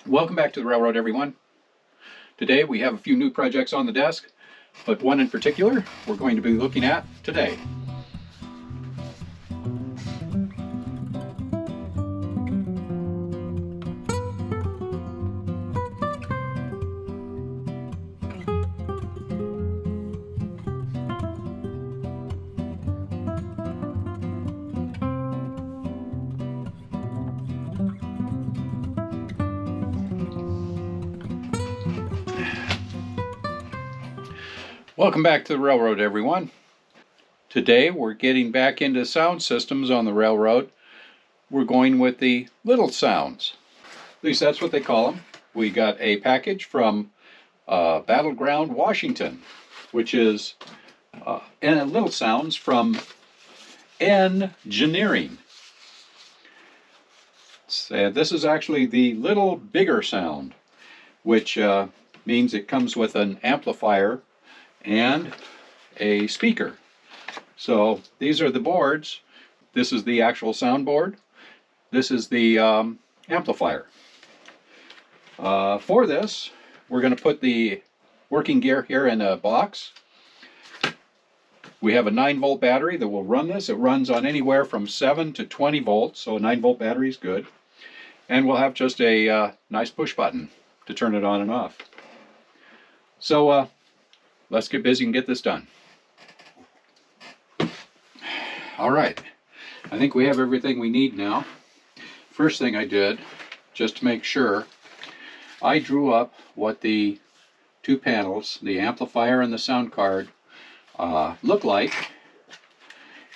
Welcome back to the railroad, everyone. Today we have a few new projects on the desk, but one in particular we're going to be looking at today. Welcome back to the railroad, everyone. Today we're getting back into sound systems on the railroad. We're going with the little sounds. At least that's what they call them. We got a package from Battleground, Washington, which is little sounds from Engineering. This is actually the little bigger sound, which means it comes with an amplifier and a speaker. So these are the boards. This is the actual soundboard. This is the amplifier. For this, we're going to put the working gear here in a box. We have a 9-volt battery that will run this. It runs on anywhere from 7 to 20 volts, so a 9-volt battery is good. And we'll have just a nice push button to turn it on and off. So let's get busy and get this done. All right, I think we have everything we need now. First thing I did, just to make sure, I drew up what the two panels, the amplifier and the sound card, look like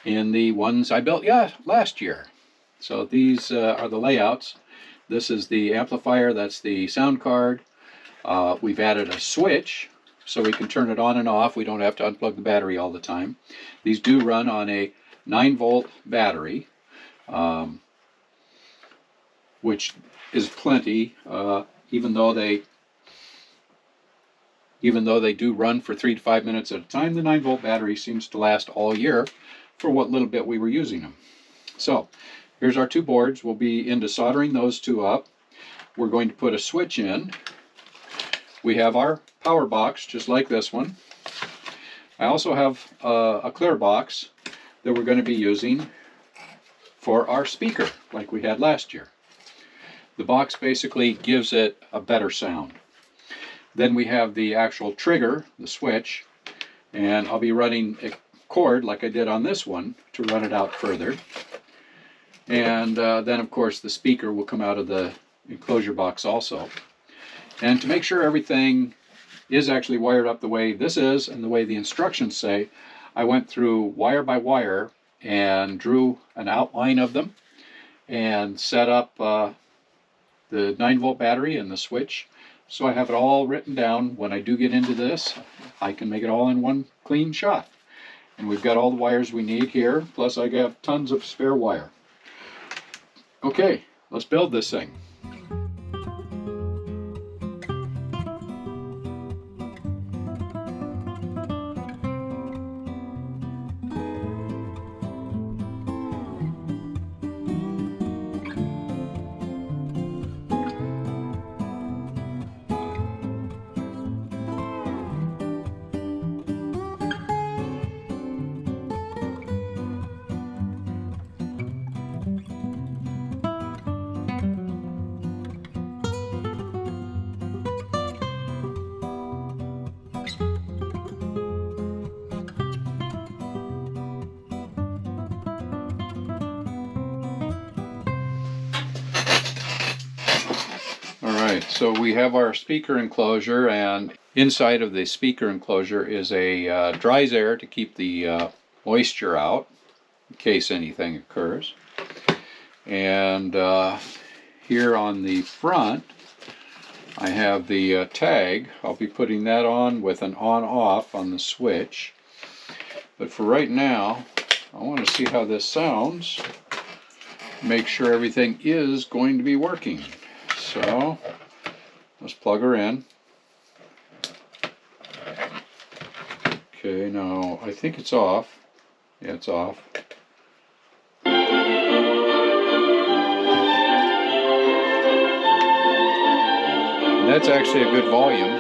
in the ones I built last year. So these are the layouts. This is the amplifier, that's the sound card. We've added a switch so we can turn it on and off. We don't have to unplug the battery all the time. These do run on a 9-volt battery, which is plenty, even though they do run for 3 to 5 minutes at a time. The 9-volt battery seems to last all year for what little bit we were using them. So here's our two boards. We'll be into soldering those two up. We're going to put a switch in. We have our power box, just like this one. I also have a clear box that we're going to be using for our speaker, like we had last year. The box basically gives it a better sound. Then we have the actual trigger, the switch, and I'll be running a cord like I did on this one to run it out further. And then of course the speaker will come out of the enclosure box also. And to make sure everything is actually wired up the way this is and the way the instructions say, I went through wire by wire and drew an outline of them and set up the 9-volt battery and the switch. So I have it all written down. When I do get into this, I can make it all in one clean shot. And we've got all the wires we need here, plus I got tons of spare wire. Okay, let's build this thing. So we have our speaker enclosure, and inside of the speaker enclosure is a dries air to keep the moisture out in case anything occurs. And here on the front I have the tag. I'll be putting that on with an on-off on the switch. But for right now, I want to see how this sounds. Make sure everything is going to be working. So let's plug her in. Okay, now I think it's off. Yeah, it's off. That's actually a good volume.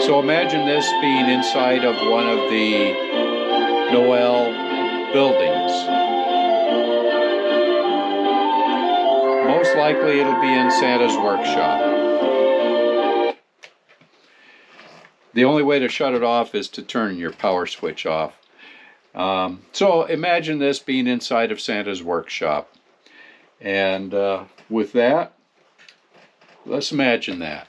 So imagine this being inside of one of the NOEL buildings. Most likely it'll be in Santa's workshop. The only way to shut it off is to turn your power switch off. So imagine this being inside of Santa's workshop. And with that, let's imagine that.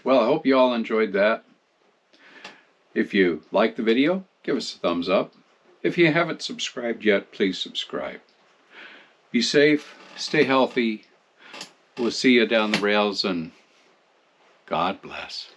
Well, I hope you all enjoyed that. If you liked the video, give us a thumbs up. If you haven't subscribed yet, please subscribe. Be safe, stay healthy. We'll see you down the rails, and God bless.